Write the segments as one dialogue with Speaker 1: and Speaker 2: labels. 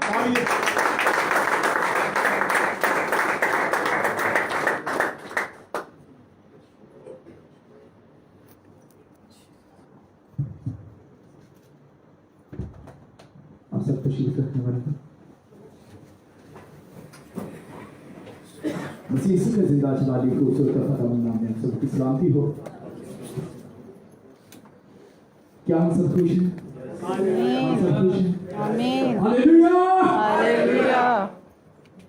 Speaker 1: आप सब तशरीफ रखने वाले हैं। मसीह यीशु के जिंदा जलाली खूबसूरत फतेहमंद नाम में आप सबकी सलामती हो। क्या हम सब खुश हैं? हम सब खुश हैं?
Speaker 2: आमीन।
Speaker 1: हालेलुया।
Speaker 2: हालेलुया।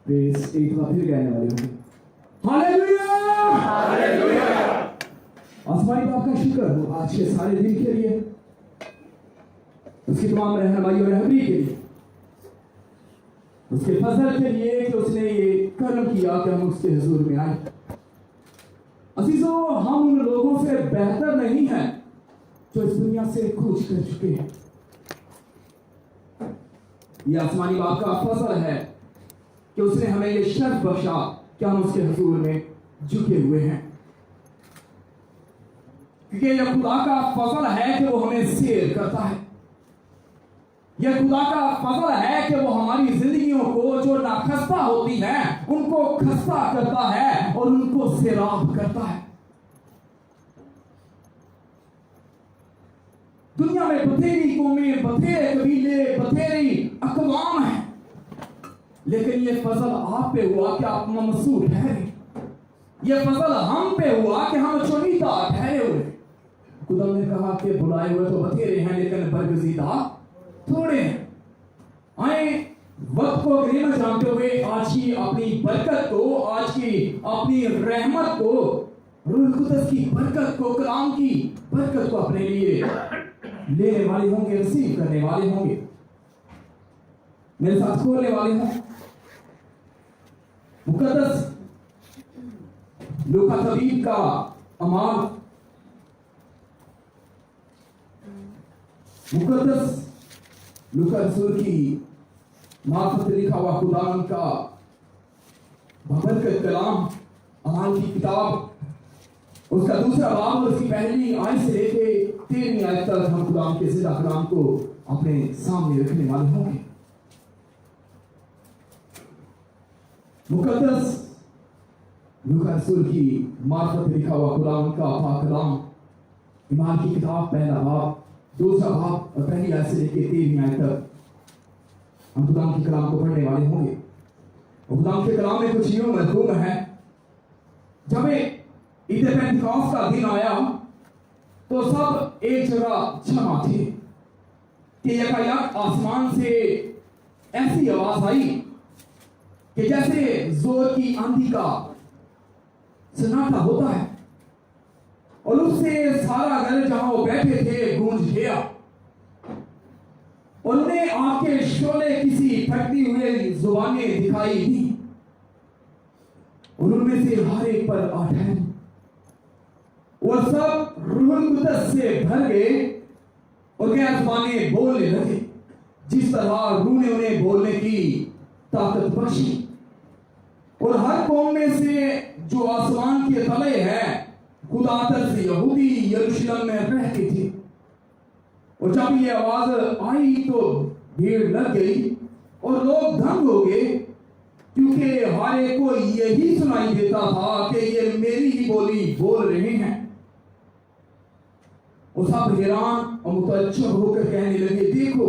Speaker 1: प्रेज़ एक बार फिर गाने वाले होंगे। हालेलुया।
Speaker 2: हालेलुया।
Speaker 1: आसमानी बाप का शुक्र हो आज के सारे दिन के लिए, उसकी तमाम रहनुमाई और रहबरी के लिए, उसके फजल के लिए कि उसने ये कर्म किया कि हम उसके हुजूर में आए। अजीजों, हम उन लोगों से बेहतर नहीं हैं जो इस दुनिया से कूच कर चुके हैं। ये आसमानी बाप का फजल है कि उसने हमें ये शर्फ बख्शा कि हम उसके हुजूर में झुके हुए हैं, क्योंकि यह खुदा का फजल है कि वो हमें सेव करता है। यह खुदा का फजल है कि वो हमारी जिंदगियों को जो नाखस्ता होती हैं उनको खस्ता करता है और उनको सैराब करता है। दुनिया में बथेरी कौमें, बथेरे कबीले, बथेरी अक़वाम हैं, लेकिन ये फजल आप पे हुआ कि आप ममसूर ठहरे। ये फजल हम पे हुआ कि हम चुनीता ठहरे हुए। खुदा ने कहा कि बुलाए हुए तो बथेरे हैं लेकिन बरगजीदा थोड़े हैं। आए वक्त को गनीमत जानते हुए आज की अपनी बरकत को, आज की अपनी रहमत को, रूह कुदस की बरकत को, कलाम की बरकत को अपने लिए लेने वाले होंगे, रिसीव करने वाले होंगे। मेरे साथ खोलने वाले हैं मुकद्दस लूका तबीब का अमाल, मुकद्दस लूका रसूल की मार्फत लिखा हुआ खुदावन का बबरकत कलाम अमाल की किताब, उसका दूसरा बाब और उसकी पहली आयत से लेके 13वीं आयत तक हम खुदावन के जिंदा कलाम को अपने सामने रखने वाले होंगे। मुकद्दस लूका रसूल की मार्फत लिखा हुआ खुदावन का पाक कलाम ईमान की किताब, पहला बाब, दूसरा बाब और पहली आयत से लेकर 13वीं आयत तक हम खुदाम के कलाम को पढ़ने वाले होंगे। और खुदाम के कलाम में कुछ यूं मज़मून है, जब ईद पेंटिकॉस्ट का दिन आया तो सब एक जगह जमा थे कि यकायक आसमान से ऐसी आवाज आई कि जैसे जोर की आंधी का सन्नाटा होता है, और उससे सारा घर जहां वो बैठे थे गूंज गया। उन्हें आंखें शोले किसी फटती हुई जुबानें दिखाई दी, और उनमें से हर एक पर आ ठहरी। वो सब रूह कुदस से भर गए और क्या जुबानें बोलने लगे, जिस तरह रूह ने उन्हें बोलने की ताकत बख्शी। और हर कौम में से जो आसमान के तले है, खुदा तरस यहूदी यरूशलेम में रहते थे। और जब ये आवाज आई तो भीड़ लग गई और लोग दंग हो गए, क्योंकि हर एक को यही सुनाई देता था कि ये मेरी ही बोली बोल रहे हैं। और सब हैरान और मुतअज्जब होकर कहने लगे, देखो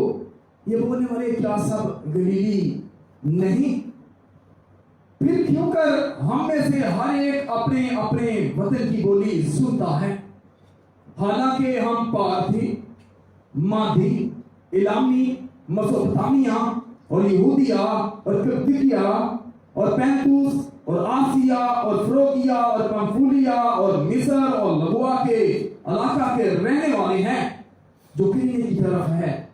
Speaker 1: ये बोलने वाले क्या सब गलीली नहीं? फिर क्यों कर हम में से हर एक अपने अपने वतन की बोली सुनता है? हालांकि हम पारथी, मादी, इलामी, मेसोपोटामिया और यहूदिया और किप्तिया और पैंतूस और आसिया और फ्रोकिया और पंफूलिया और मिस्र और लबुआ के इलाका के रहने वाले हैं जो किन्ने की तरफ है,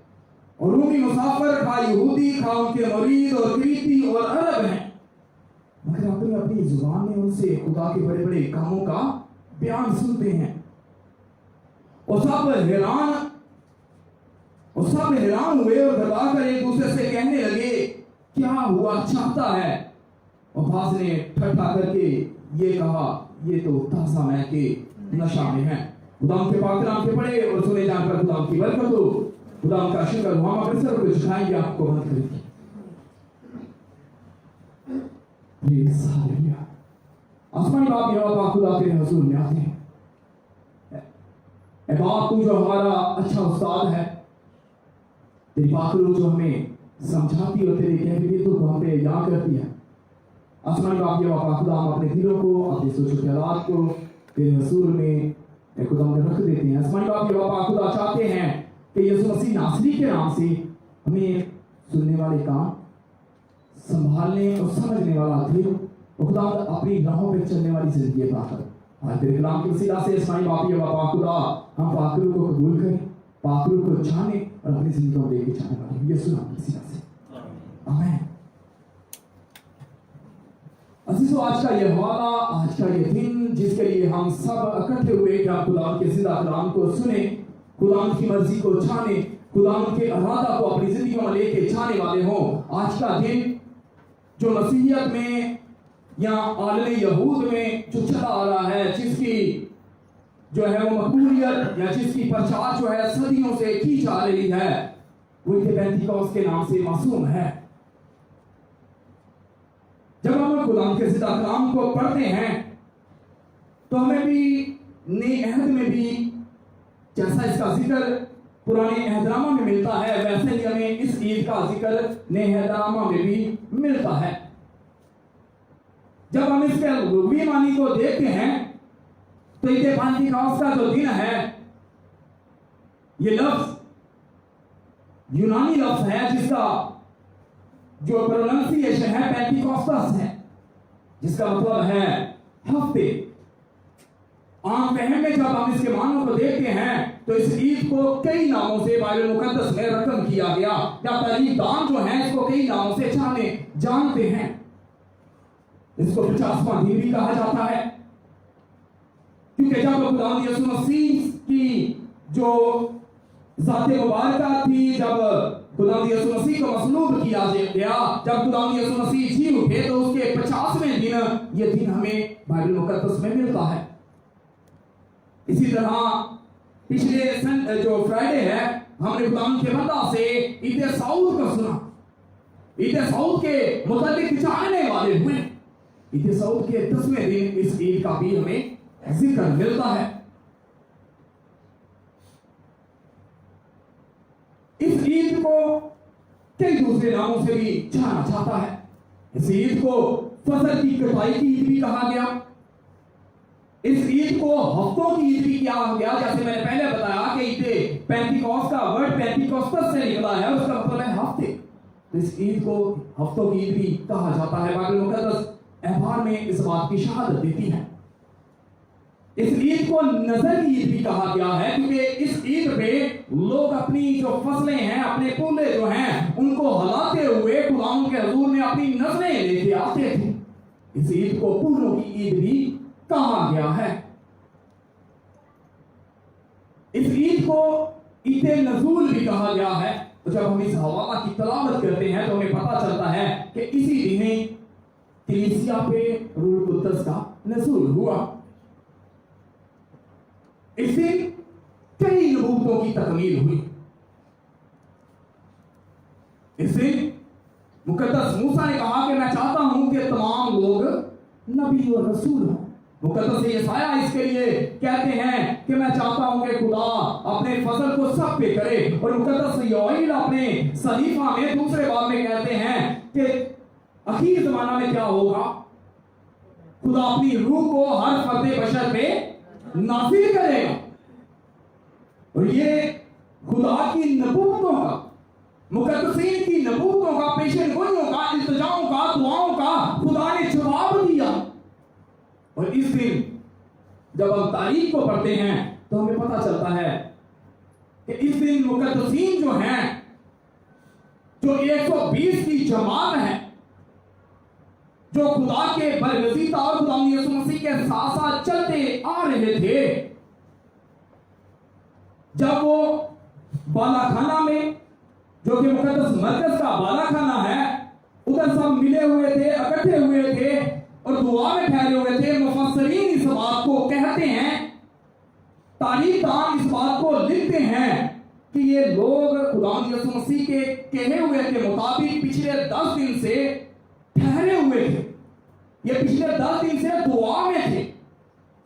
Speaker 1: और रूमी मुसाफिर खा यहूदी खा उनके मरीद और क्रीती और अरब हैं, मगर अपनी अपनी जुबान में उनसे खुदा के बड़े बड़े कामों का बयान सुनते हैं। और सब हैरान हुए और घबरा कर एक दूसरे से कहने लगे, क्या हुआ चाहता है? और बाज ने ठट्ठा करके ये कहा, ये तो ताज़ा मै के नशा में है। खुदाम के पाक कलाम के पढ़े और सुने जानकर खुदाम की बरकत हो। खुदाम का शुक्र, हम अपने सर को झुकाएंगे, आपको बंद करेंगे। Praise hallelujah. आसमानी बाप यहोवा पाक खुदा तेरे हुजूर में आते हैं। ऐ बाप तू जो हमारा अच्छा उस्ताद है, तेरी पाक रूह जो हमें समझाती और तेरे कहते को हम पे याद करती है। आसमानी बाप यहोवा पाक खुदा हम अपने दिलों को, अपने सोचो ख्यालात को तेरे हुजूर में खुदा में रख देते हैं। आसमानी बाप यहोवा पाक खुदा चाहते हैं कि यीशु मसीह नासरी के नाम से हमें सुनने वाले कान, संभालने और समझने वाला दिल और खुदा अपनी राहों पे चलने वाली जिंदगी अता कर। आज तेरे कलाम की वसीला से आसमानी बाप यहोवा पाक खुदा हम पाक रूह को कबूल करें, पाक रूह को जाने और अपनी जिंदगी को लेके जाने वाले यीशु नाम की वसीला से आमीन। अजीजों, आज का यह हवाला, आज का यह दिन जिसके लिए हम सब इकट्ठे हुए कि हम खुदा के जिंदा कलाम को सुने, खुदा की मर्जी को जाने, खुदा के इरादा को अपनी जिंदगी में लेके जाने वाले हो। आज का दिन जो मसीहियत में या आलम यहूद में जो चला आ रहा है, जिसकी जो है वो मकबूलियत या जिसकी प्रचार जो है सदियों से की जा रही है, वो पेंटिकॉस्ट के नाम से मासूम है। जब हम खुदा के जिंदा कलाम को पढ़ते हैं तो हमें भी नए अहद में भी जैसा इसका जिक्र पुराने अहदनामा में मिलता है, वैसे ही हमें इस ईद का जिक्र नए अहदनामा में भी मिलता है। जब हम इसके लुग़वी मानी को देखते हैं तो ईद पेंटिकॉस्ट का जो दिन है, ये लफ्ज यूनानी लफ्ज है जिसका जो प्रोनाउंसिएशन है पेंटिकॉस्टस है, जिसका मतलब है हफ्ते। आम फहम में जब हम इसके मानों को देखते हैं तो इस ईद को कई नामों से बाइबल मुकद्दस में रकम किया गया, या तारीखदान जो है इसको कई नामों से जानते हैं। इसको 50वां दिन भी कहा जाता है, क्योंकि जब खुदा यीशु मसीह की जो ज़ाते मुबारक थी, जब खुदा यीशु मसीह को मसलूब किया गया, जब खुदा यीशु मसीह जी उठे, तो उसके 50वें दिन ये दिन हमें बाइबल मुकद्दस में मिलता है। इसी तरह पिछले जो फ्राइडे है, हमने खुदा के बंदा से ईद सऊद को सुना। ईद सऊद के मुताबिक जानने वाले हुए। ईद सऊद के 10वें दिन इस ईद का भी हमें जिक्र मिलता है। इस ईद को कई दूसरे नामों से भी जाना जाता है। इस ईद को फसल की कटाई की ईद भी कहा गया। इस ईद को हफ्तों की ईद भी कहा गया। जैसे मैंने पहले बताया कि ईद पेंटिकॉस्ट का वर्ड पेंटिकॉस्टस से निकला है, उसका मतलब है हफ्ते। तो इस ईद को हफ्तों की ईद भी कहा जाता है। बाइबल मुकद्दस अहबार में इस बात की शहादत देती है। इस ईद को नजर की ईद भी कहा गया है, क्योंकि इस ईद पे लोग अपनी जो फसलें हैं, अपने पुल्ले जो हैं, उनको हलाते हुए खुदा के हुजूर में अपनी नजरें लेके आते थे। इस ईद को पुल्लों की ईद भी कहा गया है। इस ईद को ईद नज़ूल भी कहा गया है। तो जब हम इस हवाला की तलावत करते हैं तो हमें पता चलता है कि इसी दिन कलीसिया पे रूह कुद्दस का नज़ूल हुआ। इस दिन कई नबूवतों की तकमील हुई। इस दिन मुकद्दस मूसा ने कहा कि मैं चाहता हूं कि तमाम लोग नबी और रसूल हों। मुकद्दस यशायाह इसके लिए कहते हैं कि मैं चाहता हूं कि खुदा अपने फजल को सब पे करे। और मुकद्दस योएल अपने सहीफा में दूसरे बाब में कहते हैं कि आखिर जमाना में क्या होगा, खुदा अपनी रूह को हर फर्द बशर पे नाज़िल करेगा। और ये खुदा की नबूवतों का, मुकद्दसीन की नबूवतों का, पेशन गोइयों का, इल्तिजाओं का, दुआओं का खुदा ने जवाब दिया। और इस दिन जब हम तारीख को पढ़ते हैं तो हमें पता चलता है कि इस दिन मुकद्दसीन जो हैं, जो 120 की जमात है, जो खुदा के बरगज़ीदा और खुदा यीशु मसीह के साथ साथ चलते आ रहे थे, जब वो बालाखाना में, जो कि मुकद्दस मरकज का बालाखाना है, उधर सब मिले हुए थे, इकट्ठे हुए थे और दुआ में ठहरे हुए थे। मुफस्सरीन इस बात को कहते हैं, तारीखदान इस बात को लिखते हैं कि ये लोग खुदा यीशु मसीह के कहे हुए के मुताबिक पिछले 10 दिन से ठहरे हुए थे। ये पिछले 10 दिन से दुआ में थे,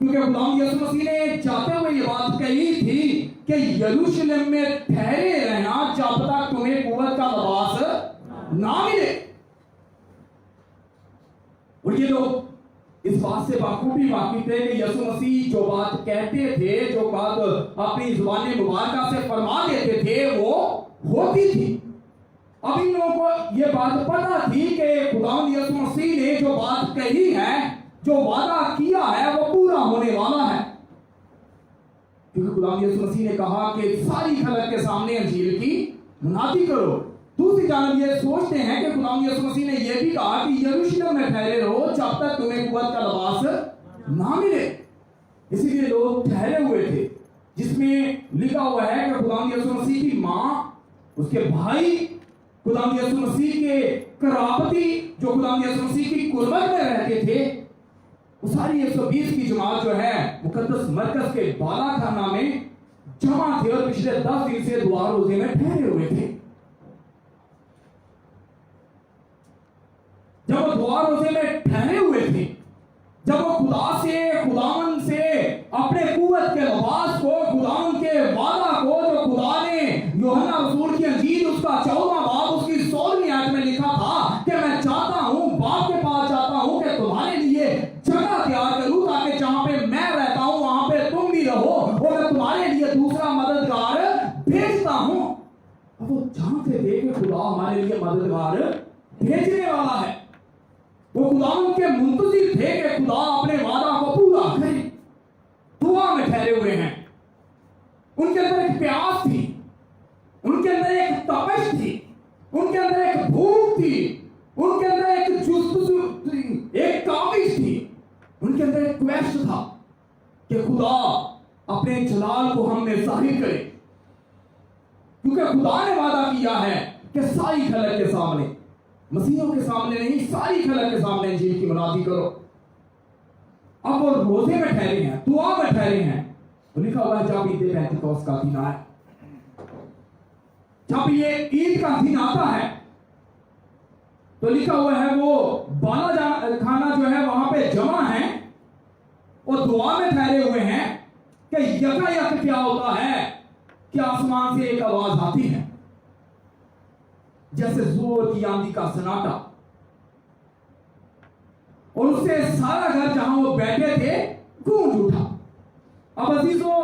Speaker 1: क्योंकि गुलाम यीशु मसीह ने जाते हुए ये बात कही थी कि यरूशलेम में ठहरे रहना जब तक तुम्हें कुव्वत का लिबास ना मिले। और ये लोग इस बात से बखूबी वाकिफ थे कि यीशु मसीह जो बात कहते थे, जो बात अपनी जुबान मुबारक से फरमा देते थे, वो होती थी। अब इन लोगों को ये बात पता थी कि खुदावंद यीशु मसीह ने जो बात कही है, जो वादा किया है, वो पूरा होने वाला है। क्योंकि खुदावंद यीशु मसीह ने कहा कि सारी खलक के सामने अंजील की मुनादी करो। दूसरी जानब ये सोचते हैं कि खुदावंद यीशु मसीह ने यह भी कहा कि यरूशलेम में ठहरे रहो जब तक तुम्हें कुव्वत का लिबास ना मिले। इसीलिए लोग ठहरे हुए थे, जिसमें लिखा हुआ है कि खुदावंद यीशु मसीह की माँ, उसके भाई, खुदावंद यीशु मसीह के कराबती जो खुदावंद यीशु मसीह की कुर्बत में रहते थे, वो सारी 120 की जमात जो है मुकद्दस मरकज के बालाखाना में जमा थे और पिछले 10 दिन से दुआ रोजे में ठहरे हुए थे। जब वो दुआ रोजे में ठहरे हुए थे, जब वो खुदावन से अपने कुव्वत के लिबास को, खुदावन के वादा को, जो खुदा ने यूहन्ना रसूल की अंजील उसका 14वां बाब उसकी 16वीं आयत में लिखा था कि मैं चाहता हूं, बाप के पास जाता हूं कि तुम्हारे लिए जगह तैयार करूं, ताकि जहां पे मैं रहता हूं वहां पे तुम भी रहो, और मैं तुम्हारे लिए दूसरा मददगार भेजता हूं। अब वो जानते थे कि खुदा हमारे लिए मददगार भेजने वाला है। वो खुदावन के मुंतजिर थे कि खुदा अपने वादा को पूरा करे। दुआ में ठहरे हुए हैं। उनके अंदर एक प्यास थी, उनके अंदर एक तपश थी, उनके अंदर एक भूख थी, उनके अंदर एक जुस्तजू थी, एक काबिश थी, उनके अंदर एक ख्वाहिश था कि खुदा अपने जलाल को हमें जाहिर करे। क्योंकि खुदा ने वादा किया है कि सारी खलक के सामने, मसीहों के सामने नहीं, सारी खलक के सामने इंजील की मुनादी करो। अब वो रोजे में ठहरे हैं, दुआ में ठहरे हैं, तो लिखा हुआ है जब ईद पेंतिकोस्त का दिन आए, जब ये ईद का दिन आता है, तो लिखा हुआ है वो बाला खाना जो है वहां पे जमा है और दुआ में ठहरे हुए हैं कि यकायक क्या होता है कि आसमान से एक आवाज आती है, जैसे जोर की आंधी का सन्नाटा, और उससे सारा घर जहां वो बैठे थे गूंज उठा। अब अजीजों,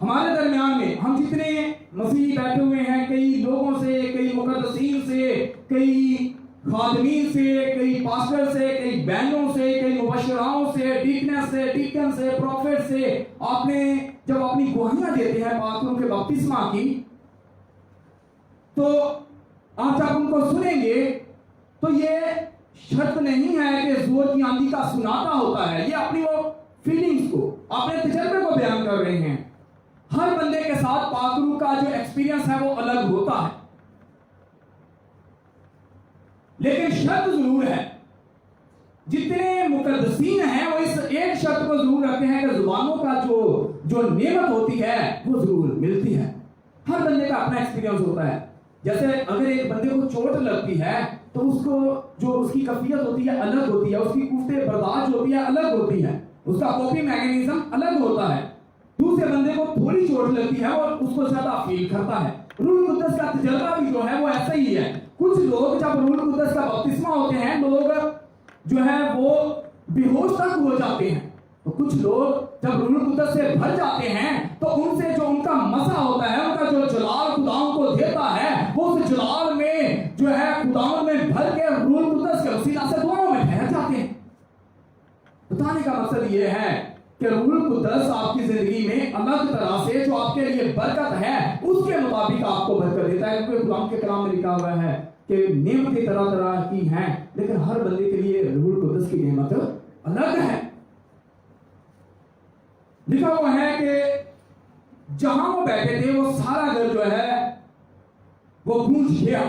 Speaker 1: हमारे दरमियान में हम जितने मसीह बैठे हुए हैं, कई लोगों से, कई मुकद्दसीन से, कई खादमीन से, कई पास्टर से, कई बहनों से, कई मुबशराओं से, डीकन से, प्रॉफिट से, आपने जब अपनी गवाहियां देते हैं पात्रों के बपतिस्मा की, तो आप जब उनको सुनेंगे तो ये शर्त नहीं है कि जोर की आंधी का सुनाता होता है। ये अपनी वो फीलिंग्स को, अपने तजर्बे को बयान कर रहे हैं। हर बंदे के साथ पात्रू का जो एक्सपीरियंस है वो अलग होता है, लेकिन शर्त जरूर है। जितने मुकद्दसीन हैं वो इस एक शर्त को जरूर रखते हैं कि जुबानों का जो नेमत होती है वो जरूर मिलती है। हर बंदे का अपना एक्सपीरियंस होता है। जैसे अगर एक बंदे को चोट लगती है तो उसको जो उसकी कफियत होती है अलग होती है, उसकी कुफ्ते बर्दाश्त होती है अलग होती है, उसका कॉपिंग मैकेनिज्म अलग होता है। दूसरे बंदे को थोड़ी चोट लगती है और उसको ज्यादा फील करता है। रूह कुद्दस का तजर्बा भी जो है वो ऐसा ही है। कुछ लोग जब रूह कुद्दस का बपतिस्मा होते हैं, लोग जो है वो बेहोश तक हो जाते हैं, तो कुछ लोग जब रूह कुद्दस से भर जाते हैं तो उनसे जो उनका मसा होता है, उनका जो जलाल खुदाओं को देता है, वो उस जलाल में जो है खुदाओं में भर के रूह कुद्दस के वसीला से दोनों में ठहर जाते हैं। बताने का मकसद ये है कि रूह कुद्दस आपकी जिंदगी में अलग तरह से जो आपके लिए बरकत है उसके मुताबिक आपको बरकत देता है। क्योंकि कुरान के कलाम में लिखा हुआ है कि नेमतें तरह तरह की हैं, लेकिन हर बंदे के लिए रूह कुद्दस की नेमत अलग है। लिखा हुआ है कि जहां वो बैठे थे वो सारा घर जो है वो गूंज गया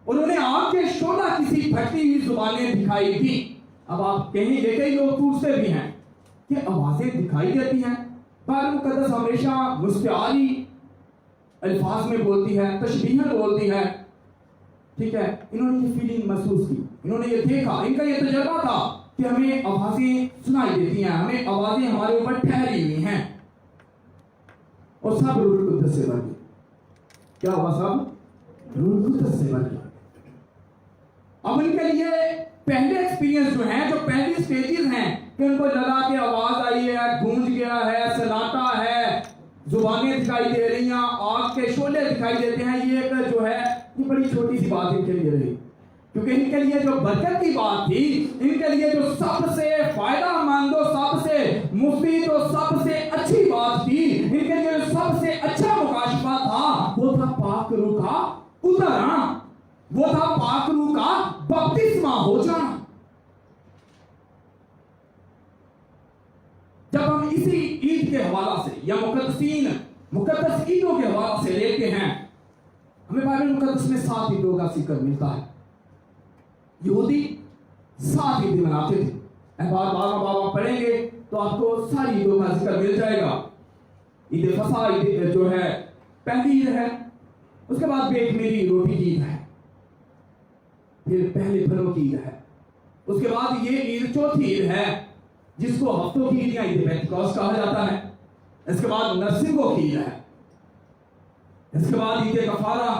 Speaker 1: और उन्हें आग के शोला किसी फटती हुई जुबानें दिखाई दी। अब आप कहेंगे, कई लोग पूछते भी हैं कि आवाजें दिखाई देती हैं, पर मुकद्दस हमेशा मुस्तारी अल्फाज में बोलती है, तशबीहन बोलती है। ठीक है, इन्होंने ये फीलिंग महसूस की, इन्होंने ये देखा, इनका ये तजर्बा था कि हमें आवाजें सुनाई देती हैं, हमें आवाजें हमारे ऊपर ठहरी हुई हैं, और सब रूह कुद्दस से भर गए। क्या हुआ? सब रूह कुद्दस से भर गए। अब उनके लिए पहले एक्सपीरियंस जो है, जो पहली स्टेजेस हैं, कि उनको लगा कि आवाज आई है, गूंज गया है, सन्नाटा है, जुबानें दिखाई दे रही हैं, आग के शोले दिखाई देते हैं, ये एक जो है ये बड़ी छोटी सी बात इनके लिए रही, क्योंकि इनके लिए जो बरकत की बात थी, इनके लिए जो सबसे फायदामंद और सबसे मुफीद और सबसे अच्छी बात थी, इनके लिए जो सबसे अच्छा मुकाशफा था, वो था पाक रूह का उतर आना, वो था पाक रूह का बपतिस्मा हो जाना। जब हम इसी ईद के हवाला से या मुकद्दस ईदों के हवाला से लेते हैं, हमें बाइबल मुकद्दस में 7 ईदों का जिक्र मिलता है। यहूदी 7 ईद मनाते थे। बाबा पढ़ेंगे तो आपको सारी ईदों का जिक्र मिल जाएगा। ईद फसा ईद जो है पहली ईद है, उसके बाद बेखमीरी रोटी की ईद है, फिर पहले फलों की ईद है, उसके बाद ये ईद चौथी ईद है जिसको हफ्तों की ईद या ईद पेंतिकोस्त कहा जाता है। इसके बाद नरसिंगों की ईद है, इसके बाद ईद कफारा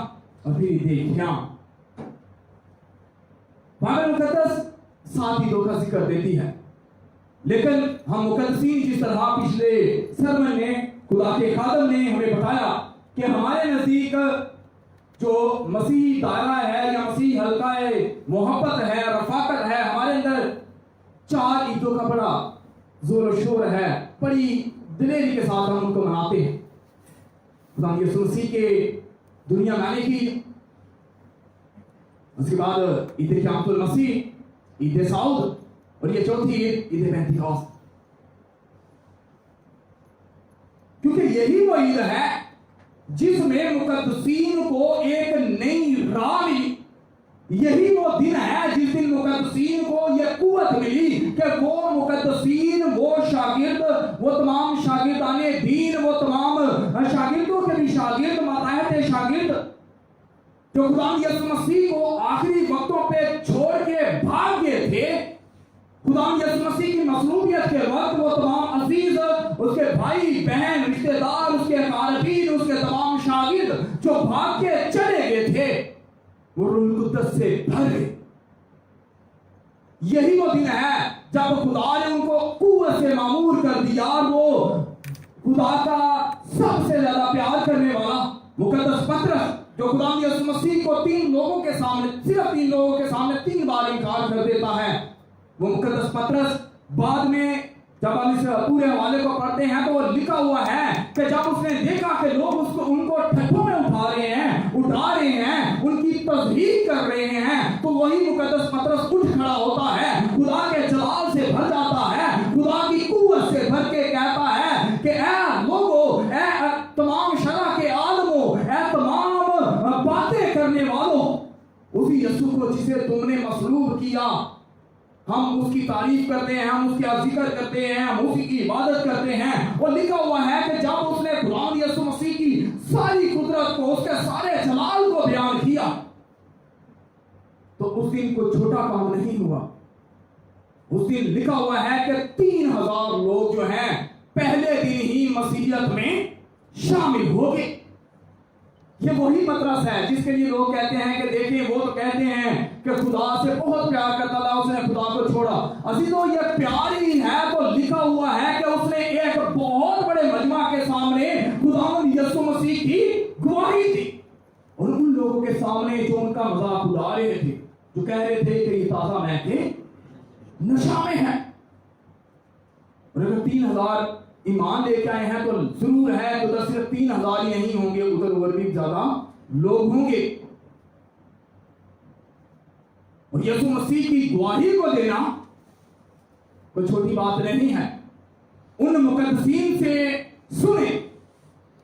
Speaker 1: और फिर ईद क़याम। बाइबल मुकद्दस 7 ईदों का जिक्र देती है, लेकिन हम मुकद्दसीन जिस तरह पिछले सरमन में खुदा के खादम ने हमें बताया कि हमारे नजदीक जो मसीह दायरा है या मसीह हल्का है, मोहब्बत है, रफाकत है, हमारे अंदर 4 ईदों का बड़ा जोर और शोर है, बड़ी दिलेरी के साथ हम उनको मनाते हैं। खुदा यीशु मसीह के दुनिया में आने की, उसके बाद ईद क़यामतुल मसीह, ईद साउद, और ये चौथी ईद पेंतिकोस्त। क्योंकि यही वो ईद है जिसमें मुकद्दसीन को एक नई राह मिली। यही वो दिन है जिस दिन मुकद्दसीन को यह कुव्वत मिली कि वो मुकद्दसीन, वो शागिर्द, वो तमाम शागिर्दाने दीन, वो तमाम शागिर्दों के भी शागिर्द, माताहत शागिर्द, जो खुदा यीशु मसीह को आखिरी वक्तों पे छोड़ के भाग गए थे, खुदा यीशु मसीह की मसलूबियत के वक्त वो तमाम अजीज, उसके भाई बहन, रिश्तेदार, उसके अकारबीन, उसके तमाम शागिर्द जो भाग के चले गए थे, वो रूह कुद्दस से भर गए। यही वो दिन है जब खुदा ने उनको कुव्वत से मामूर कर दिया। वो खुदा का सबसे ज्यादा प्यार करने वाला मुकद्दस पतरस, जो खुदा यीशु मसीह को 3 लोगों के सामने, सिर्फ 3 लोगों के सामने 3 बार इनकार कर देता है, वो मुकद्दस पतरस बाद में जब हम इस पूरे हवाले को पढ़ते हैं तो वो लिखा हुआ है कि जब उसने देखा कि लोग उनको ठट्ठों में उठा रहे हैं, उनकी तस्दीक कर रहे हैं, तो वही मुकद्दस पतरस उठ खड़ा होता है, खुदा के जलाल से भर जाता है, खुदा की कुव्वत से भर के कहता है कि ऐ लोगों, ऐ तमाम शरह के आलमों, ऐ तमाम बातें करने वालों, उसी यीशु को जिसे तुमने मसलूब किया, हम उसकी तारीफ करते हैं, हम उसका जिक्र करते हैं, हम उसी की इबादत करते हैं। और लिखा हुआ है कि जब उसने खुदा यीशु मसीह की सारी कुदरत को, उसके सारे जलाल को बयान किया, तो उस दिन कोई छोटा काम नहीं हुआ। उस दिन लिखा हुआ है कि 3000 लोग जो हैं पहले दिन ही मसीहियत में शामिल हो गए। ये वही पतरस है जिसके लिए लोग कहते हैं कि देखिए, वो तो कहते हैं कि खुदा से बहुत प्यार करता था, उसने खुदा को छोड़ा। अजी तो ये प्यार ही है, तो लिखा हुआ है कि उसने एक बहुत बड़े मजमा के सामने खुदा यीशु मसीह की गवाही दी, और उन लोगों के सामने जो उनका मजाक उड़ा रहे थे, जो कह रहे थे कि ये ताजा महके नशा में है। और अगर 3000 ईमान लेके आए हैं तो जरूर है तो उधर सिर्फ 3000 ही नहीं होंगे, उधर और भी ज्यादा लोग होंगे। और यीशु मसीह की गवाही को देना कोई छोटी बात नहीं है। उन मुकद्दसीन से सुने,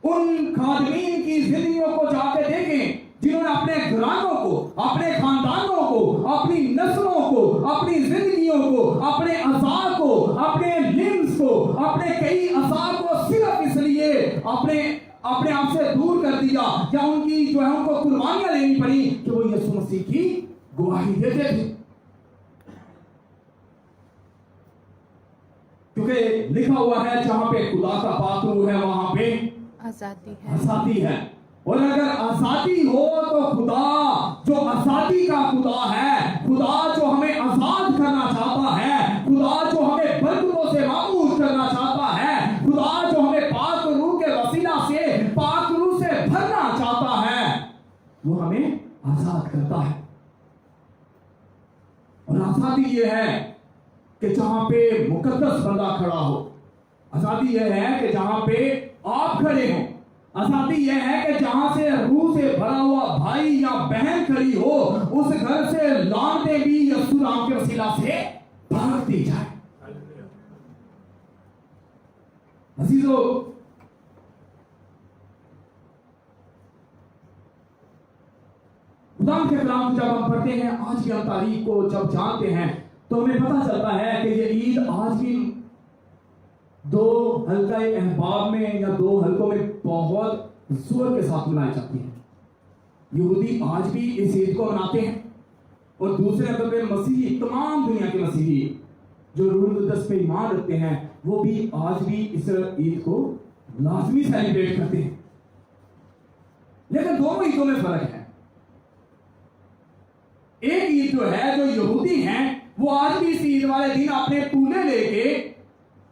Speaker 1: उन खादमीन की जिंदगियों को जाके देखें जिन्होंने अपने घरानों को, अपने खानदानों को, अपनी नस्लों को, अपनी जिंदगियों को, अपने अज़ा को, अपने लिम्स को, अपने कई अज़ा को सिर्फ इसलिए अपने अपने आप से दूर कर दिया, या उनकी जो है उनको कुर्बानियां लेनी पड़ी कि वो यीशु मसीह की गवाही देते थे। क्योंकि लिखा हुआ है जहां पे खुदा का पाक रूह है वहां पे आजादी है। और अगर आजादी हो तो खुदा जो आजादी का खुदा है, खुदा जो हमें आजाद करना चाहता है, खुदा जो हमें बरकतों से मामूज करना चाहता है, खुदा जो हमें पाक रूह के वसीला से पाक रूह से भरना चाहता है, वो हमें आजाद करता है। और आजादी ये है कि जहां पे मुकद्दस बंदा खड़ा हो, आजादी यह है कि जहां पे आप खड़े हो, आजादी यह है कि जहां से रूह से भरा हुआ भाई या बहन खड़ी हो, उस घर से लानतें भी यीशु नाम के वसीला से भाग दी जाए। अजीजों, खुदा के कलाम जब हम पढ़ते हैं, आज की हम तारीख को जब जानते हैं, तो हमें पता चलता है कि ये ईद आज भी दो हल्का अहबाब में या दो हल्कों में बहुत जोर के साथ मनाई जाती है। यहूदी आज भी इस ईद को मनाते हैं, और दूसरे नंबर पे मसीही, तमाम दुनिया के मसीही जो रूहुल कुद्दस पे ईमान रखते हैं, वो भी आज भी इस ईद को लाजमी सेलिब्रेट करते हैं। लेकिन दोनों ईदों में फर्क है। एक ईद जो है, जो यहूदी हैं, वो आज भी इस ईद वाले दिन अपने पूले लेके,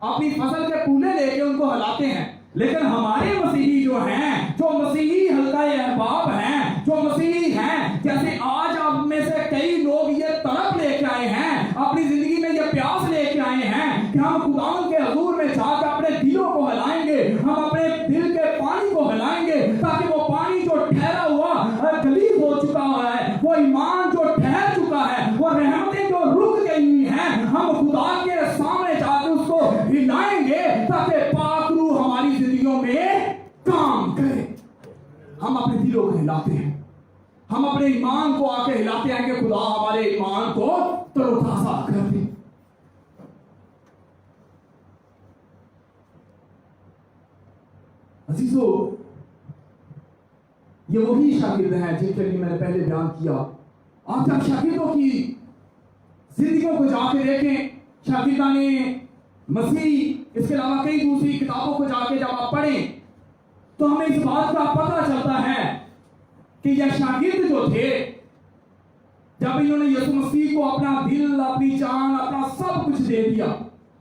Speaker 1: अपनी फसल के पूले लेके उनको हलाते हैं। लेकिन हमारे मसीही जो हैं, जो मसीही हल्का अहबाब हैं, जो मसीही हैं, जैसे आज आप में से कई लोग ये तड़प लेके आए हैं, अपनी जिंदगी में ये प्यास लेके आए हैं कि हम खुदावंद के हुजूर में जाकर अपने दिलों को हिलाएंगे, हम अपने दिल के पानी को हिलाएंगे, ताकि वो पानी जो ठहरा हुआ गलीब हो चुका है, वो ईमान जो ठहर चुका है, वो रहमतें जो रुक गई हुई हैं, हम खुदा के सामने जाकर उसको हिलाएंगे, ताकि पाक रूह हमारी जिंदगियों में काम करे। हम अपने दिलों को हिलाते हैं, हम अपने ईमान को आके हिलाते हैं कि खुदा हमारे ईमान को तरोताजा कर दे। अजीजों, ये वही शागिर्द हैं जिनके लिए मैंने पहले बयान किया। आप जब शागिर्दों की जिंदगियों को जाके देखें, शागिर्दाने मसीह, इसके अलावा कई दूसरी किताबों को जाके जब आप पढ़ें, तो हमें इस बात का पता चलता है कि यह शागिर्द जो थे, जब इन्होंने यीशु मसीह को अपना दिल, अपनी जान, अपना सब कुछ दे दिया,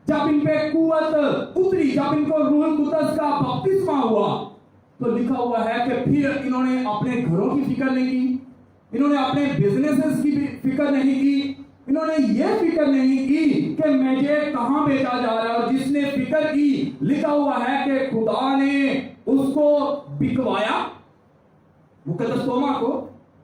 Speaker 1: जब इन पे कुव्वत उतरी, जब इनको रूहुल कुद्दस का बपतिस्मा हुआ, तो लिखा हुआ है कि फिर इन्होंने अपने घरों की फिक्र नहीं की, इन्होंने अपने बिजनेसेस की फिक्र नहीं की, इन्होंने ये फिक्र नहीं की कि मुझे कहां भेजा जा रहा है। और जिसने फिक्र की, लिखा हुआ है कि खुदा ने उसको बिकवाया, मुकद्दस तोमा को,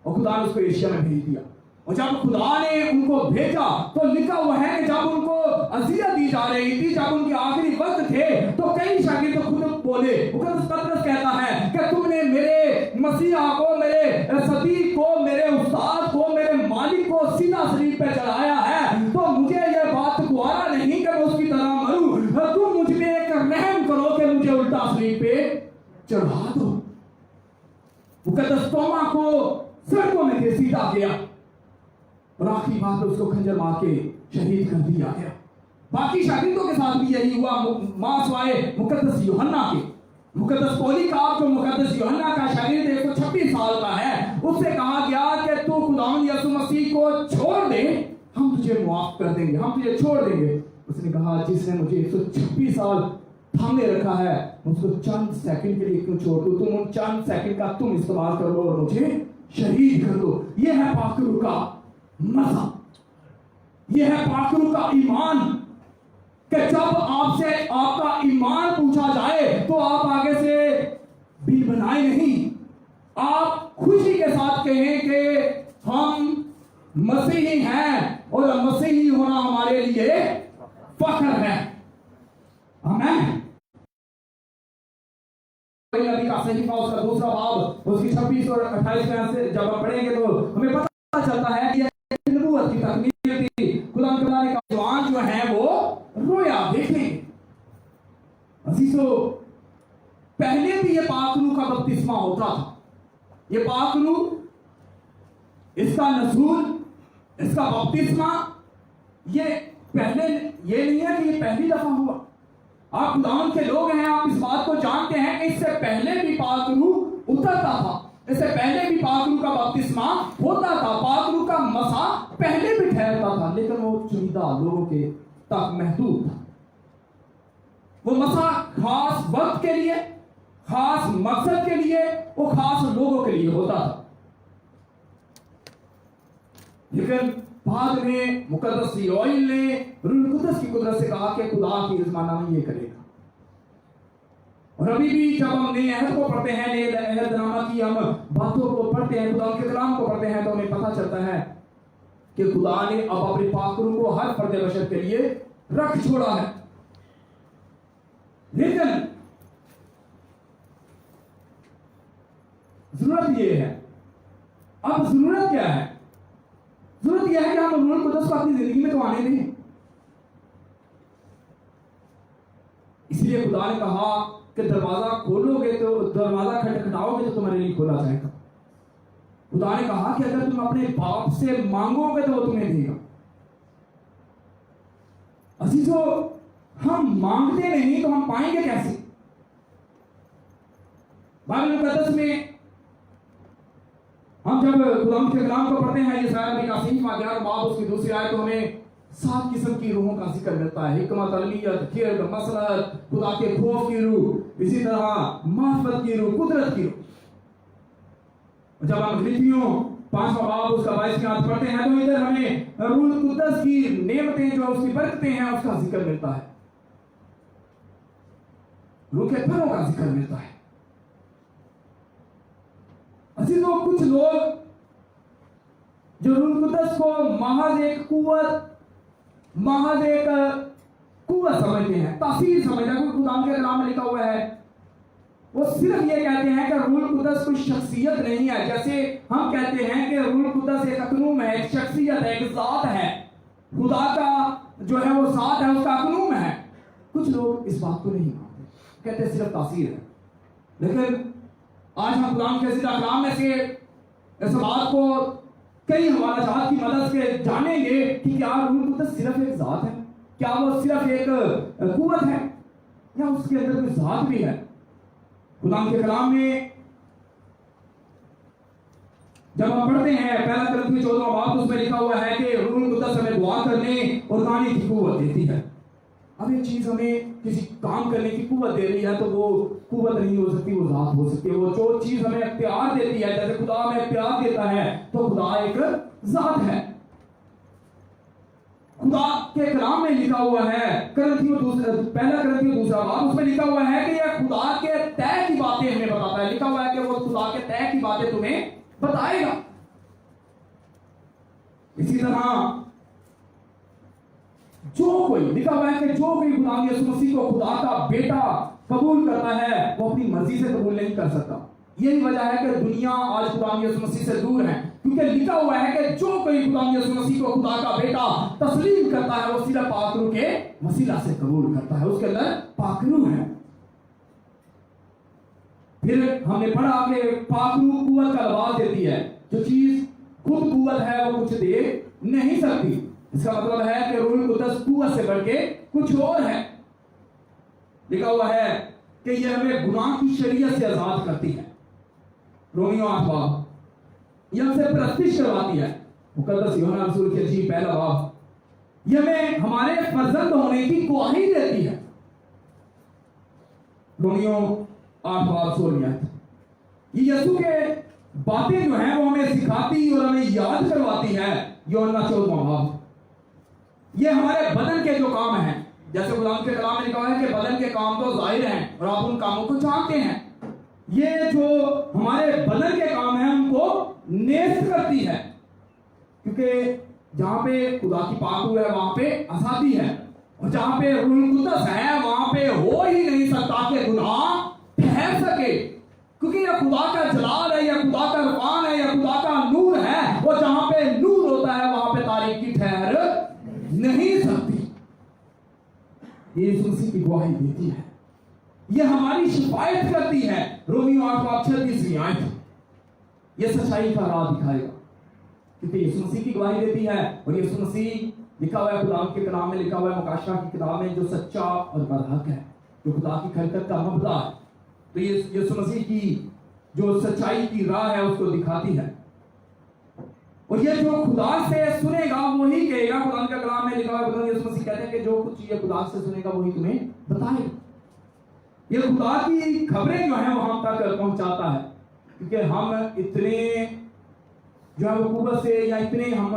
Speaker 1: और खुदा ने उसको एशिया में भेज दिया। और जब खुदा ने उनको भेजा, तो लिखा हुआ है कि जब उनको अज़ियत दी जा रही थी, जब उनके आखिरी वक्त थे, तो कई शागिर्द खुद बोले, मुकद्दस पतरस कहता है कि तुमने मेरे मसीहा को, मेरे सदीक को, मेरे उस्ताद को, मेरे मालिक को सीधा सलीब पे चढ़ाया है, तो मुझे यह बात गुवारा नहीं कि मैं उसकी तरह मरूं। तुम मुझ पे एक रहम करो कि मुझे उल्टा सलीब पे चढ़ा दो। मुकद्दस तोमा को सड़कों में घसीटा गया, और आखिरी बात में उसको खंजर मार के शहीद कर दिया गया। बाकी शागिर्दों के साथ भी यही हुआ, मां सिवाय मुकद्दस यूहन्ना के। मुकद्दस पौलीकार्प जो मुकद्दस यूहन्ना का शागिर्द 126 साल का है, उससे कहा गया कि तू खुदावंद यीशु मसीह को छोड़ दे, हम तुझे माफ कर देंगे, हम तुझे छोड़ देंगे। उसने कहा, जिसने मुझे 126 साल थामे रखा है, उसको चंद सेकंड के लिए क्यों छोड़ दो? तुम उन चंद सेकंड का तुम इस्तेमाल कर लो और मुझे शहीद कर दो। यह है पाक रूह का मजा, यह है पाक रूह का ईमान, कि जब आपसे आपका ईमान पूछा जाए तो आप आगे से बिल बनाए नहीं, आप खुशी के साथ कहें कि हम मसीही हैं और मसीही होना हमारे लिए फख्र है। आमीन। नबी का सहीफा उसका दूसरा बाब उसकी 26 और 28 में से जब आप पढ़ेंगे तो हमें पता चलता है कि नबूवत की तकमील थी। खुदा ने कहा जवान जो है वो रोया। देखें अजीजों, पहले بھی یہ پاک روح کا بپتسمہ ہوتا تھا. یہ پاک روح، اس کا نزول، اس کا بپتسمہ یہ پہلے، یہ نہیں ہے کہ یہ پہلی دفعہ ہوا. آپ خداوند کے لوگ ہیں، آپ اس بات کو جانتے ہیں کہ اس سے پہلے بھی پاک روح اترتا تھا، اس سے پہلے بھی پاک روح کا بپتسمہ ہوتا تھا، پاک روح کا مسا پہلے بھی ٹھہرتا تھا، لیکن وہ چنیدہ لوگوں کے تک محدود تھا. وہ مسا خاص وقت کے لیے، خاص مقصد کے لیے، وہ خاص لوگوں کے لیے ہوتا تھا. لیکن بعد میں مقدس یوئیل نے روح القدس کی قدرت سے کہا کہ خدا کی عظمانہ یہ کرے گا. اور ابھی بھی جب ہم نئے عہد کو پڑھتے ہیں، نئے عہد نامہ کی ہم باتوں کو پڑھتے ہیں، خدا کے کلام کو پڑھتے ہیں، تو ہمیں پتہ چلتا ہے کہ خدا نے اب اپنے پاک روح کو ہر فرد بشر کے لیے رکھ چھوڑا ہے. لیکن ضرورت یہ ہے، اب ضرورت کیا ہے؟ ضرورت یہ ہے کہ ہم روح القدس کو اپنی زندگی میں تو آنے دیں. اس لیے خدا نے کہا کہ دروازہ کھولو گے تو، دروازہ کھٹکھٹاؤ گے تو تمہارے لیے کھولا جائے گا. خدا نے کہا کہ اگر تم اپنے باپ سے مانگو گے تو وہ تمہیں دے گا. عزیزو، ہم مانگتے نہیں تو ہم پائیں گے کیسے؟ بائبل مقدس میں ہم جب خدا کے کلام کو پڑھتے ہیں، یسایہ نبی کا 60واں باب اس کی دوسری آیت، تو ہمیں 7 قسم کی روحوں کا ذکر ملتا ہے. حکمت، علمیت، خرد، مسرت، خدا کے خوف کی روح، اسی طرح معرفت کی روح، قدرت کی روح. جب ہم فلپیوں 5واں باب اس کا 22واں آیت پڑھتے ہیں تو ادھر ہمیں روح القدس کی نعمتیں، جو اس کی برکتیں ہیں، اس کا ذکر ملتا ہے، روح کے پھلوں کا ذکر ملتا ہے. عزیزوں، کچھ لوگ جو روح القدس کو محض ایک قوت سمجھتے ہیں، تاثیر سمجھتے ہیں. خدا کے کلام میں لکھا ہوا ہے، وہ صرف یہ کہتے ہیں کہ روح القدس کوئی شخصیت نہیں ہے. جیسے ہم کہتے ہیں کہ روح القدس ایک اکنوم ہے، ایک شخصیت ہے، ایک ذات ہے. خدا کا جو ہے وہ ذات ہے، اس کا اکنوم ہے. کچھ لوگ اس بات کو نہیں مانتے، کہتے ہیں صرف تاثیر ہے. لیکن آج ہم قرآن کے ذکر کلام میں سے اس بات کو کئی حوالہ جات کی مدد سے جانیں گے کہ کیا روح القدس صرف ایک ذات ہے، کیا وہ صرف ایک قوت ہے، یا اس کے اندر کوئی ذات بھی ہے. قرآن کے کلام میں جب ہم پڑھتے ہیں پہلا کرنتھیوں 14واں باب، اس میں لکھا ہوا ہے کہ روح القدس ہمیں دعا کرنے اور گانے کی قوت دیتی ہے. اب ایک چیز ہمیں کسی کام کرنے کی قوت دے رہی ہے تو وہ قوت نہیں ہو سکتی، وہ ذات ہو سکتی ہے. وہ جو چیز ہمیں اختیار دیتی ہے، جیسے خدا ہمیں اختیار دیتا ہے، تو خدا ایک ذات ہے. خدا کے کلام میں لکھا ہوا ہے پہلا کرنتھیوں 2واں باب، اس میں لکھا ہوا ہے کہ یہ خدا کے طے کی باتیں ہمیں بتاتا ہے. لکھا ہوا ہے کہ وہ خدا کے طے کی باتیں تمہیں بتائے گا. اسی طرح جو کوئی، لکھا ہوا ہے کہ جو کوئی خدا یسوع مسیح کو خدا کا بیٹا قبول کرتا ہے وہ اپنی مرضی سے قبول نہیں کر سکتا. یہی وجہ ہے کہ دنیا آج خدا یسوع مسیح سے دور ہے، کیونکہ لکھا ہوا ہے کہ جو کوئی خدا یسوع مسیح کو خدا کا بیٹا تسلیم کرتا ہے وہ صرف پاک روح کے وسیلہ سے قبول کرتا ہے. اس کے اندر پاک روح ہے. پھر ہم نے پڑھا کہ پاک روح قوت کا لباس دیتی ہے. جو چیز خود قوت ہے وہ کچھ دے نہیں سکتی. اس کا مطلب ہے کہ روح القدس قوت سے بڑھ کے کچھ اور ہے. لکھا ہوا ہے کہ یہ ہمیں گناہ کی شریعت سے آزاد کرتی ہے. رومیوں 8 باب، یہ ہم سے پرستش کرواتی ہے. مقدس یوحنا رسول کی انجیل پہلا باب، یہ ہمیں ہمارے فرزند ہونے کی گواہی دیتی ہے. رومیوں 8 باب 16 آیت. یہ یسوع کے باتیں جو ہیں وہ ہمیں سکھاتی اور ہمیں یاد کرواتی ہے. یوحنا 14 باب، یہ ہمارے بدن کے جو کام ہیں، جیسے خدا کے کلام میں لکھا ہے کہ بدن کے کام تو ظاہر ہیں اور آپ ان کاموں کو جانتے ہیں. یہ جو ہمارے بدن کے کام ہیں ان کو نیست کرتی ہے، کیونکہ جہاں پہ خدا کی پاک روح ہے وہاں پہ آزادی ہے، اور جہاں پہ روح القدس ہے وہاں پہ ہو ہی نہیں سکتا کہ گناہ ٹھہر سکے، کیونکہ یہ خدا کا جلال ہے، یا خدا کا روان ہے، یا خدا کا نور ہے. وہ جہاں پہ نور ہوتا ہے وہاں پہ تاریکی ٹھہر نہیں سکتی. یہ یسوع مسیح کی گواہی دیتی ہے، یہ ہماری شفاعت کرتی ہے. रोमियो 8:36 आयत, ये सच्चाई का राह दिखाएगा, क्योंकि यीशु मसीह की गवाही देती है। और यीशु मसीह लिखा हुआ है खुदा के कलाम में, लिखा हुआ है मुकाशरा की किताब में, जो सच्चा और बरहक है, जो खुदा की खलकत का मबदा है। तो ये यीशु मसीह की जो सच्चाई की राह है उसको दिखाती है। और ये जो खुदा से सुनेगा वही कहेगा। खुदा के कलाम में लिखा हुआ है, यीशु मसीह कहते हैं कि जो कुछ ये खुदा से सुनेगा वही तुम्हें बताएगा। ये खुदा की खबरें जो है वो हम तक पहुंचाता है, क्योंकि हम इतने जो है वो कुवत से या इतने हम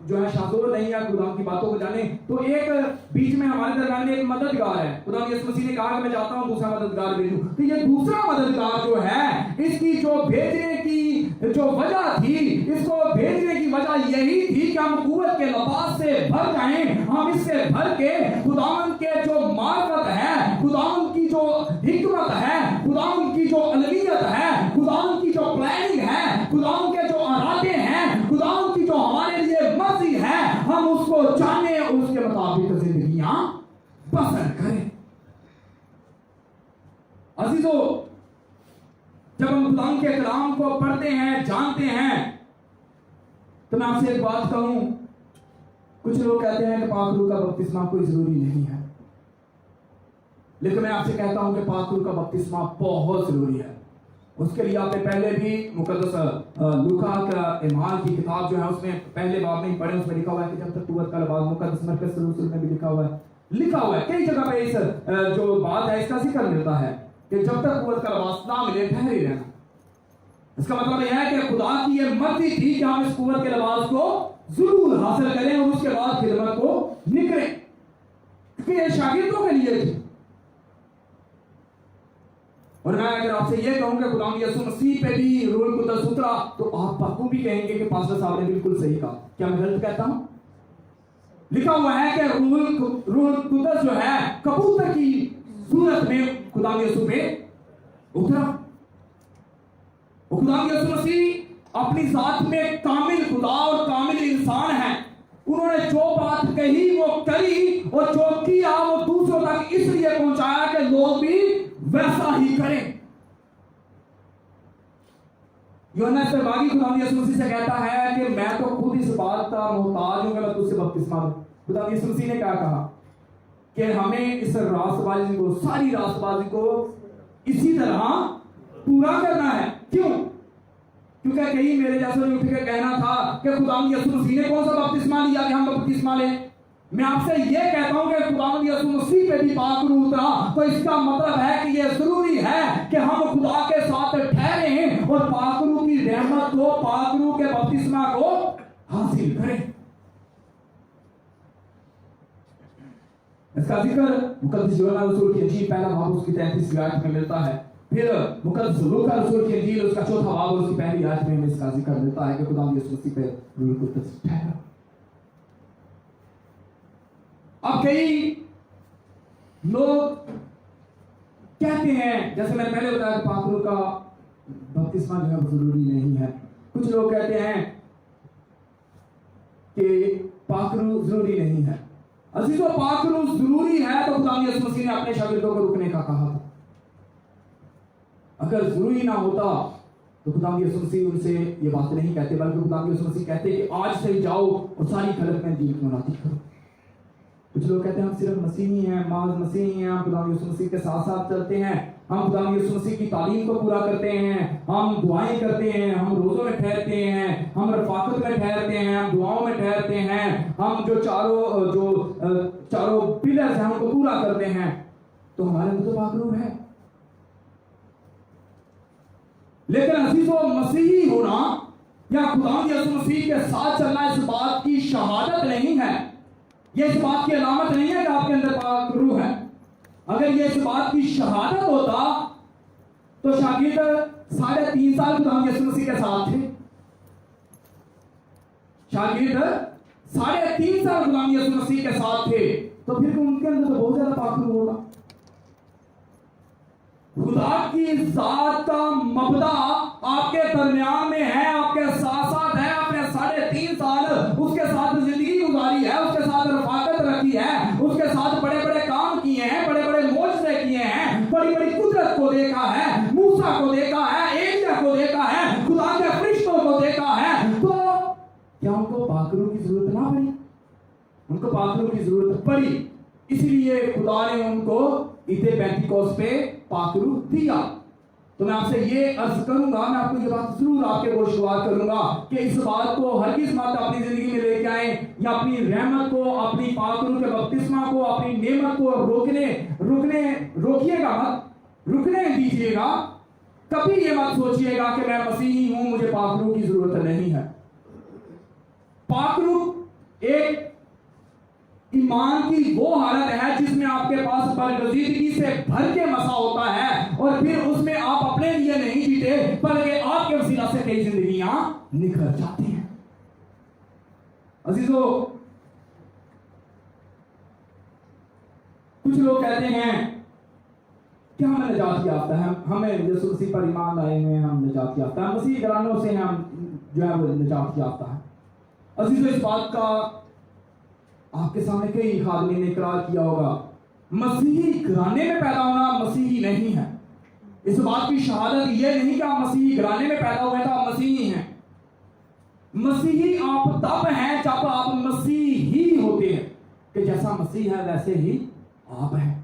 Speaker 1: जो है शाजोर नहीं है खुदा की बातों को जाने। तो एक बीच में हमारे दरमियान में एक मददगार है। खुदा यीशु मसीह ने कहा कि मैं चाहता हूं दूसरा मददगार भेजूं। तो ये दूसरा मददगार जो है, इसकी जो भेजने की जो वजह थी, इसको भेजने की वजह यही थी कि हम कुवत के लबास से भर जाएं, हम इससे भर के खुदावंद के जो मार्फत है, खुदावंद की जो हिकमत है, खुदावंद की जो अलवियत है, खुदावंद की जो प्लानिंग है, खुदावंद के जो इरादे हैं, खुदावंद की जो हमारे लिए मर्जी है, हम उसको जाने और उसके मुताबिक जिंदगियां बसर करें। अजीजों, जब हम खुदावंद के कलाम को पढ़ते हैं, जानते हैं, तो मैं आपसे एक बात कहूं, कुछ लोग कहते हैं कि पाक रूह का बपतिस्मा कोई जरूरी नहीं है, लेकिन मैं आपसे कहता हूं कि पाक रूह का बपतिस्मा बहुत जरूरी है। उसके लिए आपने पहले भी मुकद्दस लूका का इमाल की किताब जो है उसमें पहले बाब में ही पढ़े, उसमें लिखा हुआ है कि जब तक कुव्वत का लिबास, मुकद्दस मरकज़ रसूल में भी लिखा हुआ है कई जगह पे इस जो बात है इसका जिक्र मिलता है कि जब तक कुव्वत का लिबास ना मिले ठहरे रहना। इसका मतलब यह है कि खुदा की ये मर्जी थी कि हम इस कुव्वत के लिबास को जरूर हासिल करें और उसके बाद खिदमत को निकलें, क्योंकि ये शागिर्दों के लिए थी। और मैं अगर आपसे ये कहूंगा खुदा यीशु मसीह पे भी रूह कुद्दस उतरा, तो आप बखूबी कहेंगे कि पास्टर साहब ने बिल्कुल सही कहा। क्या मैं गलत कहता हूं? लिखा हुआ है कि रूह कुद्दस जो है कबूतर की सूरत में खुदा यीशु पे उतरा। खुदा यीशु मसीह अपनी जात में कामिल खुदा और कामिल इंसान है। उन्होंने जो बात कही वो करी, और जो किया वो दूसरों तक इसलिए पहुंचाया कि लोग भी वैसा ही करें। यूहन्ना इससे बागी खुदा यीशु मसीह से कहता है कि मैं तो खुद इस बात का मोहताज हूं कि मैं तुझसे बपतिस्मा दूं। खुदा यीशु मसीह ने क्या कहा कि हमें इस रास्तबाजी को, सारी रास्तबाजी को इसी तरह पूरा करना है। क्यों? क्योंकि कहीं मेरे जैसे उठ के कहना था कि खुदा यीशु मसीह ने कौन सा बपतिस्मा लिया कि हम बपतिस्मा लें। मैं आपसे ये कहता हूं कि खुदा यीशु मसीह पे भी पाक रूह उतरा, तो इसका मतलब है कि ये जरूरी है कि हम खुदा के साथ ठहरें और पाक रूह की रहमत को, पाक रूह के बपतिस्मा को हासिल करें। इसका जिक्र मुकद्दस यूहन्ना रसूल की इंजील पहला बाब उसकी 33 आयत में मिलता है। फिर मुकद्दस लूका रसूल की इंजील उसका चौथा बाब उसकी पहली आयत में इसका जिक्र मिलता है कि खुदा यीशु मसीह पे रूह कुद्दस ठहरा। अब कई लोग कहते हैं, जैसे मैंने पहले बताया कि पाक रूह का बपतिस्मा जो है जरूरी नहीं है। कुछ लोग कहते हैं कि पाक रूह जरूरी नहीं है। अजीजों, पाक रूह जरूरी है तो खुदा यीशु मसीह ने अपने शागिर्दों को रुकने का कहा था। अगर जरूरी ना होता तो खुदा यीशु मसीह उनसे ये बात नहीं कहते, बल्कि खुदा यीशु मसीह कहते कि आज से जाओ और सारी खलक में दीन मुनादी करो। कुछ लोग कहते हैं हम सिर्फ मसीही हैं, महज मसीही हैं, हम खुदा यीशु मसीह के साथ साथ चलते हैं, हम खुदा यीशु मसीह की तालीम को पूरा करते हैं, हम दुआएं करते हैं, हम रोजों में ठहरते हैं, हम रफाकत में ठहरते हैं, हम दुआओं में ठहरते हैं, हम जो चारों पिलर्स हैं उनको पूरा करते हैं, तो हमारे अंदर तो पाक रूह है। लेकिन अजीजों, मसीही होना या खुदा यीशु मसीह के साथ चलना इस बात की शहादत नहीं है, ये इस बात की अलामत नहीं है कि आपके अंदर पाक रूह है। अगर ये इस बात की शहादत होता तो शागिर्द 3.5 साल खुदा यीशु मसीह के साथ थे। शागिर्द 3.5 साल खुदा यीशु मसीह के साथ थे, तो फिर उनके अंदर तो बहुत ज्यादा पाक रूह होगा। खुदा की जात का मबदा आपके दरमियान में है, आपके साथ साथ है। आपने 3.5 साल उसके साथ जिंदगी गुजारी है, उसके साथ रफाकत रखी है, उसके साथ बड़े बड़े काम किए हैं, बड़े बड़े मोजज़े किए हैं, बड़ी बड़ी कुदरत को देखा है, मूसा को देखा नहीं, उनको पाखरू की जरूरत पड़ी, इसलिए खुदा ने उनको ईद पेंटिकोस्त पे पाखरू दिया। तो मैं आपसे ये अर्ज करूंगा, मैं आपको ये बात जरूर आपके गोशवार करूंगा कि इस बात को हरगिज़ मत अपनी जिंदगी में लेके आए, या अपनी रहमत को, अपनी पाखरू के बपतिस्मा को, अपनी नेमत को रोकिएगा मत, रुकने दीजिएगा। कभी ये मत सोचिएगा कि मैं मसीही हूं, मुझे पाखरू की जरूरत नहीं है। पाखरू एक ईमान की वो हालत है जिसमें आपके पास बरगजीदगी से भर के मसा होता है, और फिर उसमें आप अपने लिए नहीं जीते बल्कि आपके वसीला से कई जिंदगियां निखर जाती हैं। अजीजों, कुछ लोग कहते हैं कि हम निजात याफ्ता है, हमें यीशु मसीह पर ईमान लाए हुए हैं, हम निजात याफ्ता है, मसीह घरानों से हम जो है वो निजात याफ्ता है। अजीजों, इस बात का आपके सामने कई आदमी ने इकरार किया होगा, मसीही घराने में पैदा होना मसीही नहीं है। इस बात की शहादत यह नहीं कि आप मसीही घराने में पैदा हुए तो आप मसीही हैं। मसीही आप तब हैं जब आप मसीही होते हैं, कि जैसा मसीह है वैसे ही आप हैं।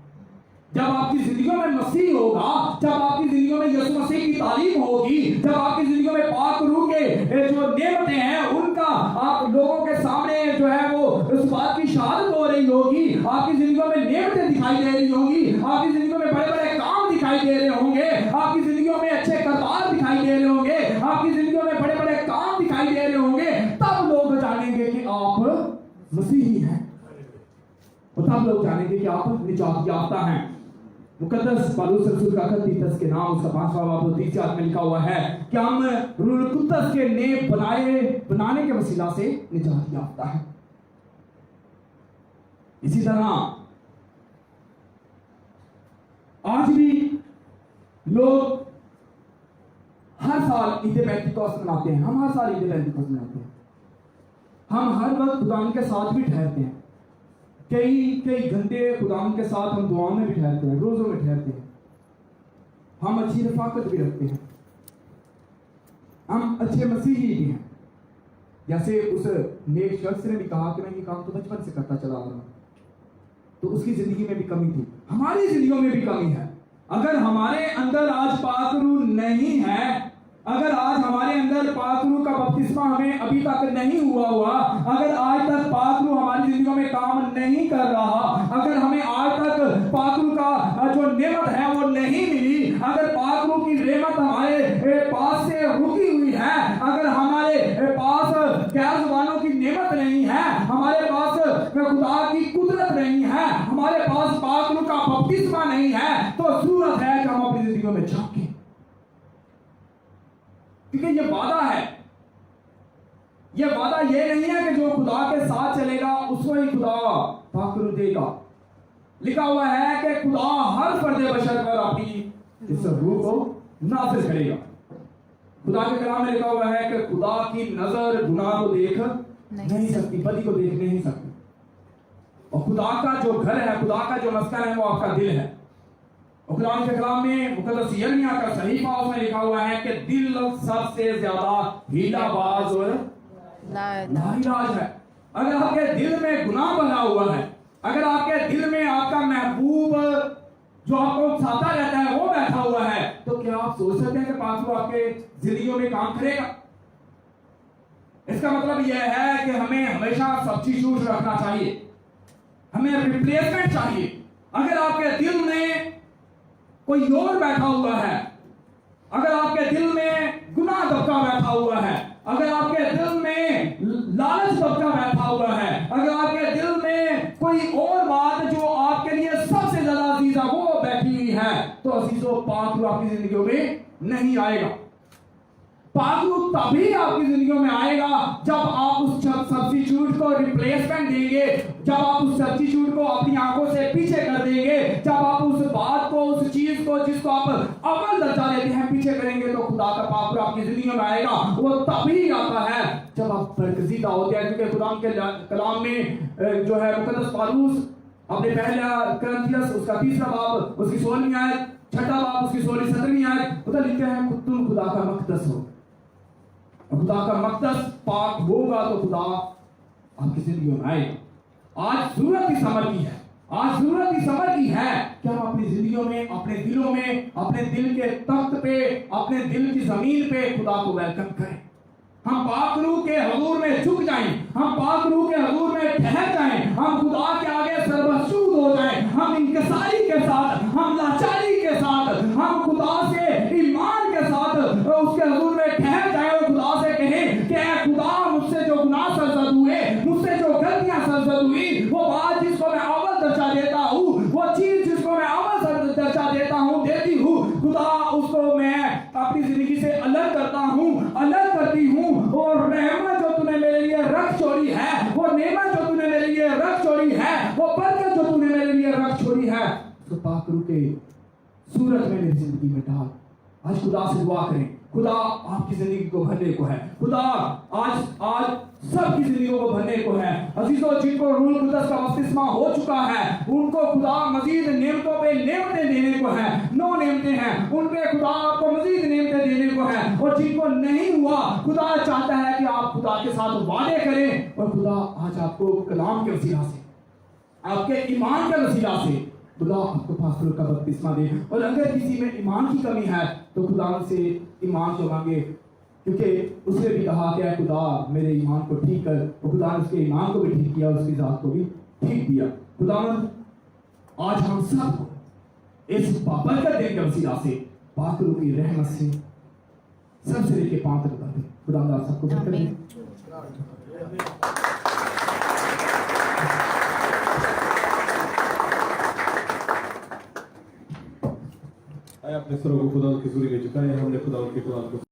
Speaker 1: जब आपकी जिंदगियों में मसीह होगा, जब आपकी जिंदगियों में यीशु मसीह की तालीम होगी, जब आपकी जिंदगियों में पाक रूह के जो नेमतें हैं उनका आप लोगों के सामने जो है वो इस बात की शहादत हो रही होगी, आपकी जिंदगियों में नेमतें दिखाई दे रही होंगी, आपकी जिंदगियों में बड़े बड़े काम दिखाई दे रहे होंगे, आपकी जिंदगियों में अच्छे करदार दिखाई दे रहे होंगे, आपकी जिंदगियों में बड़े बड़े काम दिखाई दे रहे होंगे, तब लोग जानेंगे कि आप मसीही हैं, और तब लोग जानेंगे कि आप निजात याफ्ता हैं। मुकद्दस पौलुस रसूल का खत तीतस के नाम, उसका 5वां बाब और 30 आयत में लिखा हुआ है कि हम रूह कुद्दस के नेम बनाने के वसीला से निजात याफ्ता है। इसी तरह आज भी लोग हर साल ईद पेंटिकोस्त मनाते हैं, हम हर साल ईद पेंटिकोस्त मनाते हैं, हम हर वक्त खुदा के साथ भी ठहरते हैं, कई घंटे खुदा के साथ हम दुआओं में भी ठहरते हैं, रोजों में ठहरते हैं, हम अच्छी रफाकत भी रखते हैं, हम अच्छे मसीही भी हैं। जैसे उस नेक शख्स ने भी कहा कि मैं ये काम तो बचपन से करता चला आ रहा हूं, तो उसकी जिंदगी में भी कमी थी, हमारी जिंदगियों में भी कमी है। अगर हमारे अंदर आज पाक रूह नहीं है, अगर आज हमारे अंदर पाक रूह का बपतिस्मा हमें अभी तक नहीं हुआ, अगर आज तक पाक रूह हमारी जिंदगियों में काम नहीं कर रहा, अगर हमें आज तक पाक रूह का जो नेमत है वो नहीं मिली, अगर पाक रूह की नेमत हमारे पास से रुकी हुई है, अगर हमारे पास गैर जुबानों की नेमत नहीं है, हमारे पास खुदा की कुदरत नहीं है, हमारे पास पाक रूह का बपतिस्मा नहीं है, तो जरूरत है कि हम अपनी जिंदगियों में झांकें, क्योंकि ये वादा है, ये वादा ये नहीं है कि जो खुदा के साथ चलेगा उसको ही खुदा पाक रूह देगा। लिखा हुआ है कि खुदा हर फर्द बशर पर अपनी इस रूह को नाज़िल करेगा। खुदा के कलाम में लिखा हुआ है कि खुदा की नजर गुनाह को देख नहीं सकती, बदी को देख नहीं सकती, और खुदा का जो घर है, खुदा का जो मस्कन है वो आपका दिल है। और खुदा के कलाम में मुकद्दस यिर्मयाह का सहीफा उसमें लिखा हुआ है कि दिल सबसे ज्यादा हीलाबाज और लाइलाज है। अगर आपके दिल में गुनाह बना हुआ है, अगर आपके दिल में आपका महबूब जो आपको साथा रहता है वो बैठा हुआ है, तो क्या आप सोच सकते हैं कि पाक रूह आपके जिंदगियों में काम करेगा? इसका मतलब यह है कि हमें हमेशा सब्स्टिट्यूट रखना चाहिए, हमें रिप्लेसमेंट चाहिए। अगर आपके दिल में कोई और बैठा हुआ है, अगर आपके दिल में गुनाह दबका बैठा हुआ है, अगर आपके दिल में लालच दबका बैठा हुआ है, अगर आपके दिल में कोई और बात जो आपके लिए सबसे ज्यादा अजीज है वो बैठी हुई है, तो अजीजों पाक रूह आपकी जिंदगियों में नहीं आएगा। पाक रूह तभी आपकी जिंदगियों में आएगा जब आप उस सब्स्टिट्यूट को रिप्लेसमेंट देंगे, जब आप उस सब्स्टिट्यूट को अपनी आंखों से पीछे कर देंगे, जब आप उस बात को, उस चीज को जिसको आप अव्वल दर्जा देते हैं पीछे करेंगे, तो खुदा का पाक रूह आपकी जिंदगियों में आएगा। वो तभी आता है जब आप बरगजीदा होते हैं, क्योंकि खुदा के कलाम में जो है मुकद्दस पौलुस अपने पहला कुरिन्थियस उसका 3रा बाब उसकी 16वीं आयत, 6ठा बाब उसकी 16वीं 17वीं आयत उधर लिखते हैं तुम खुदा का मक़दस हो। खुदा का मक़दस पाक होगा तो खुदा आपकी जिंदगी में आएगा। आज जरूरत इस अमर की है, आज जरूरत इस अमर की है कि हम अपनी जिंदगियों में, अपने दिलों में, अपने दिल के तख्त पे, अपने दिल की जमीन पे खुदा को वेलकम करें। हम पाक रूह के हजूर में झुक जाएं, हम पाक रूह के हजूर में ठहर जाएं, हम खुदा के आगे सर्वसूद हो जाएं, हम इंकिसारी के साथ, हम लाचारी के साथ, हम खुदा से ईमान के साथ उसके हजूर में ठहर जाएं और खुदा से कहें कि ऐ खुदा, मुझसे जो गुनाह सरजद हुए, मुझसे जो गलतियां सरजद हुई, वो बात जिसको मैं अव्वल दर्जा देता हूँ, वो चीज जिसको मैं अव्वल दर्जा देता हूँ, देती हूँ, खुदा उसको मैं अपनी जिंदगी से अलग करता हूँ, अलग करती हूँ। और रहमत जो तूने मेरे लिए रख छोड़ी है, वो नेमत जो तूने मेरे लिए रख छोड़ी है, वो बरकत जो तूने मेरे लिए रख छोड़ी है, तो पाक रूह के सूरत में मेरी जिंदगी में डाल। आज खुदा से दुआ करें, खुदा आपकी जिंदगी को भरने को है, खुदा आज सबकी जिंदगियों को भरने को है। अजीजों, जिनको रूह कुदस का बपतिस्मा हो चुका है, उनको खुदा मजीद नेमतों पे नेमतें देने को है। 9 नेमतें हैं, उन पे खुदा आपको मजीद नेमतें देने को है। और जिनको नहीं हुआ, खुदा चाहता है कि आप खुदा के साथ वादे करें, और खुदा आज आपको कलाम के वसीला से, आपके ईमान के वसीला से खुदा आपको पाक रूह का बपतिस्मा दे। और अगर किसी में ईमान की कमी है तो खुदा से ईमान को मांगे, क्योंकि उसने भी कहा कि खुदा मेरे ईमान को ठीक कर, और खुदा ने उसके ईमान को भी ठीक किया, उसकी जात को भी ठीक दिया। खुदा आज हम सब इस बरकत देने के वसीला से, पाक रूह की रहमत से सबसे लेके पांव तक कर दे। खुदा आप सबको बरकत दे।
Speaker 3: अपने सरों को खुदा की हुजूरी में झुकाए, हमने खुदा के कुरान को